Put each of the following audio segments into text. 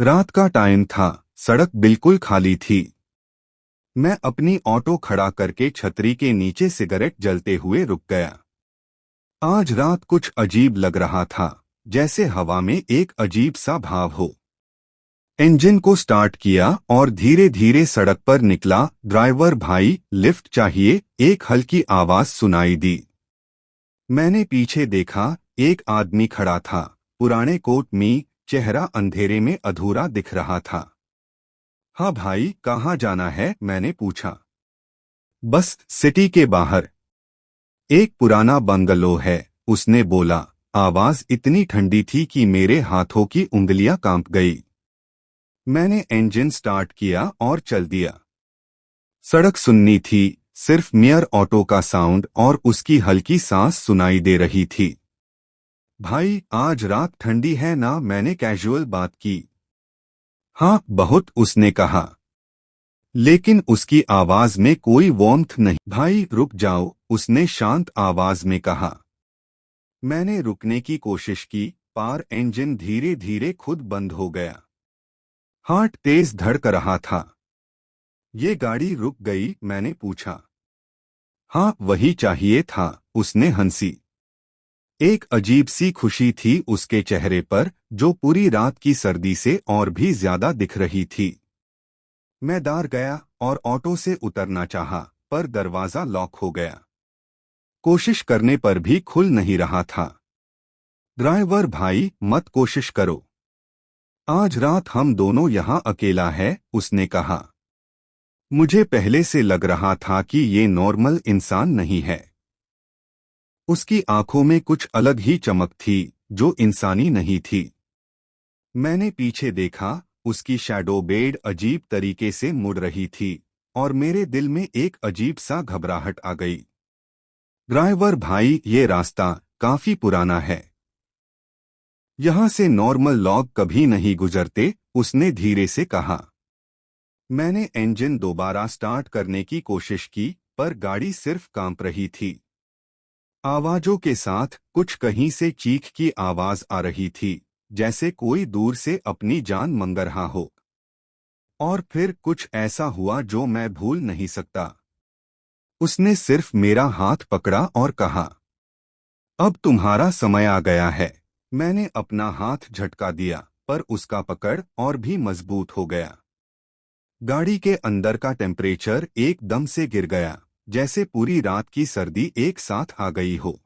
रात का टाइम था, सड़क बिल्कुल खाली थी। मैं अपनी ऑटो खड़ा करके छतरी के नीचे सिगरेट जलते हुए रुक गया। आज रात कुछ अजीब लग रहा था, जैसे हवा में एक अजीब सा भाव हो। इंजन को स्टार्ट किया और धीरे धीरे सड़क पर निकला। ड्राइवर भाई, लिफ्ट चाहिए, एक हल्की आवाज सुनाई दी। मैंने पीछे देखा, एक आदमी खड़ा था, पुराने कोट में, चेहरा अंधेरे में अधूरा दिख रहा था। हाँ भाई, कहाँ जाना है? मैंने पूछा। बस सिटी के बाहर एक पुराना बंगलो है, उसने बोला। आवाज इतनी ठंडी थी कि मेरे हाथों की उंगलियां कांप गई। मैंने इंजन स्टार्ट किया और चल दिया। सड़क सुननी थी, सिर्फ मेयर ऑटो का साउंड और उसकी हल्की सांस सुनाई दे रही थी। भाई, आज रात ठंडी है ना? मैंने कैजुअल बात की। हाँ बहुत, उसने कहा, लेकिन उसकी आवाज में कोई वार्मथ नहीं। भाई रुक जाओ, उसने शांत आवाज में कहा। मैंने रुकने की कोशिश की, पर इंजन धीरे धीरे खुद बंद हो गया। हार्ट तेज धड़क रहा था। ये गाड़ी रुक गई? मैंने पूछा। हाँ वही चाहिए था, उसने हंसी। एक अजीब सी खुशी थी उसके चेहरे पर, जो पूरी रात की सर्दी से और भी ज्यादा दिख रही थी। मैं डर गया और ऑटो से उतरना चाहा, पर दरवाजा लॉक हो गया। कोशिश करने पर भी खुल नहीं रहा था। ड्राइवर भाई, मत कोशिश करो। आज रात हम दोनों यहाँ अकेला है, उसने कहा। मुझे पहले से लग रहा था कि ये नॉर्मल इंसान नहीं है। उसकी आंखों में कुछ अलग ही चमक थी, जो इंसानी नहीं थी। मैंने पीछे देखा, उसकी शैडो बेड अजीब तरीके से मुड़ रही थी, और मेरे दिल में एक अजीब सा घबराहट आ गई। ड्राइवर भाई, ये रास्ता काफी पुराना है। यहाँ से नॉर्मल लोग कभी नहीं गुजरते, उसने धीरे से कहा। मैंने इंजन दोबारा स्टार्ट करने की कोशिश की, पर गाड़ी सिर्फ कांप रही थी। आवाजों के साथ कुछ कहीं से चीख की आवाज आ रही थी, जैसे कोई दूर से अपनी जान मांग रहा हो। और फिर कुछ ऐसा हुआ जो मैं भूल नहीं सकता। उसने सिर्फ मेरा हाथ पकड़ा और कहा, अब तुम्हारा समय आ गया है। मैंने अपना हाथ झटका दिया, पर उसका पकड़ और भी मजबूत हो गया। गाड़ी के अंदर का टेम्परेचर एकदम से गिर गया, जैसे पूरी रात की सर्दी एक साथ आ गई हो।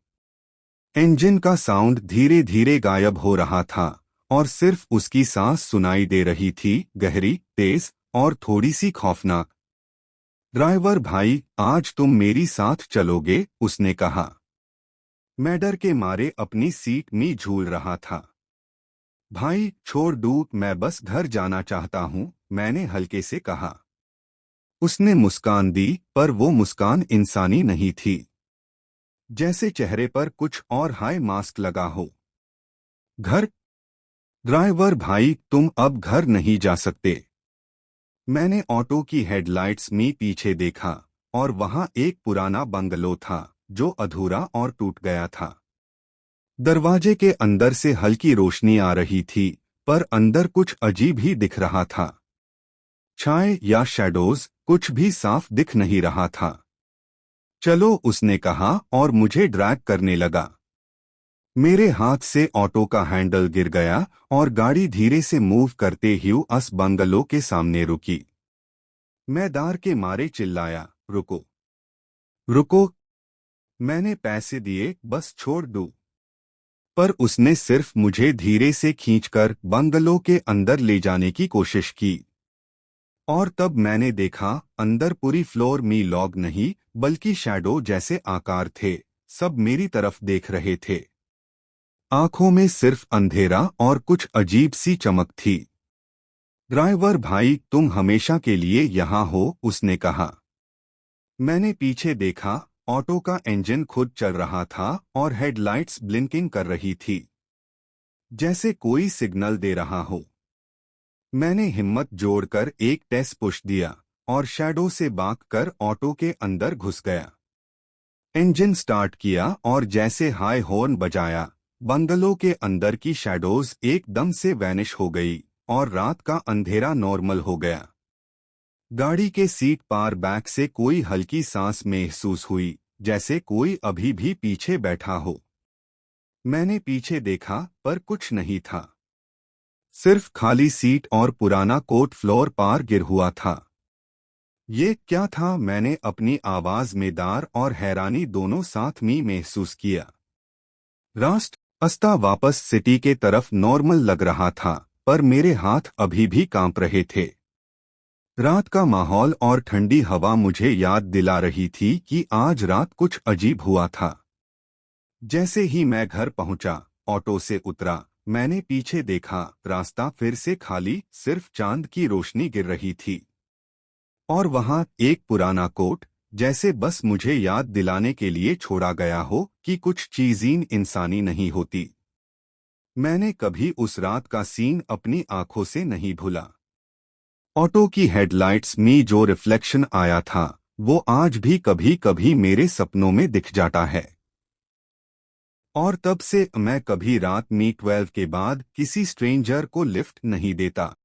इंजन का साउंड धीरे धीरे गायब हो रहा था, और सिर्फ उसकी सांस सुनाई दे रही थी, गहरी, तेज और थोड़ी सी खौफनाक। ड्राइवर भाई, आज तुम मेरी साथ चलोगे? उसने कहा। मैं डर के मारे अपनी सीट में झूल रहा था। भाई छोड़ दूँ, मैं बस घर जाना चाहता हूँ, मैंने हल्के से कहा। उसने मुस्कान दी, पर वो मुस्कान इंसानी नहीं थी। जैसे चेहरे पर कुछ और हाई मास्क लगा हो। घर? ड्राइवर भाई, तुम अब घर नहीं जा सकते। मैंने ऑटो की हेडलाइट्स में पीछे देखा, और वहां एक पुराना बंगलो था, जो अधूरा और टूट गया था। दरवाजे के अंदर से हल्की रोशनी आ रही थी, पर अंदर कुछ अजीब ही दिख रहा था। छाए या शैडोज, कुछ भी साफ दिख नहीं रहा था। चलो, उसने कहा और मुझे ड्रैग करने लगा। मेरे हाथ से ऑटो का हैंडल गिर गया, और गाड़ी धीरे से मूव करते हुए उस बंगलो के सामने रुकी। मैं डर के मारे चिल्लाया, रुको, रुको। मैंने पैसे दिए, बस छोड़ दो। पर उसने सिर्फ मुझे धीरे से खींचकर बंगलो के अंदर ले जाने की कोशिश की। और तब मैंने देखा, अंदर पूरी फ्लोर में लॉग नहीं, बल्कि शैडो जैसे आकार थे। सब मेरी तरफ देख रहे थे। आंखों में सिर्फ अंधेरा और कुछ अजीब सी चमक थी। ड्राइवर भाई, तुम हमेशा के लिए यहाँ हो, उसने कहा। मैंने पीछे देखा, ऑटो का इंजन खुद चल रहा था और हेडलाइट्स ब्लिंकिंग कर रही थी, जैसे कोई सिग्नल दे रहा हो। मैंने हिम्मत जोड़कर एक टेस्ट पुश दिया, और शैडो से भागकर ऑटो के अंदर घुस गया। इंजन स्टार्ट किया, और जैसे हाई हॉर्न बजाया, बंगलो के अंदर की शैडोज एकदम से वैनिश हो गई, और रात का अंधेरा नॉर्मल हो गया। गाड़ी के सीट पार बैक से कोई हल्की सांस महसूस हुई, जैसे कोई अभी भी पीछे बैठा हो। मैंने पीछे देखा पर कुछ नहीं था, सिर्फ खाली सीट और पुराना कोट फ्लोर पर गिर हुआ था। ये क्या था? मैंने अपनी आवाज में डर और हैरानी दोनों साथ में महसूस किया। रास्ता वापस सिटी के तरफ नॉर्मल लग रहा था, पर मेरे हाथ अभी भी कांप रहे थे। रात का माहौल और ठंडी हवा मुझे याद दिला रही थी कि आज रात कुछ अजीब हुआ था। जैसे ही मैं घर पहुंचा, ऑटो से उतरा, मैंने पीछे देखा, रास्ता फिर से खाली, सिर्फ चांद की रोशनी गिर रही थी। और वहां एक पुराना कोट, जैसे बस मुझे याद दिलाने के लिए छोड़ा गया हो कि कुछ चीजें इंसानी नहीं होती। मैंने कभी उस रात का सीन अपनी आंखों से नहीं भूला। ऑटो की हेडलाइट्स में जो रिफ्लेक्शन आया था, वो आज भी कभी कभी मेरे सपनों में दिख जाता है। और तब से मैं कभी रात में 12 के बाद किसी स्ट्रेंजर को लिफ्ट नहीं देता।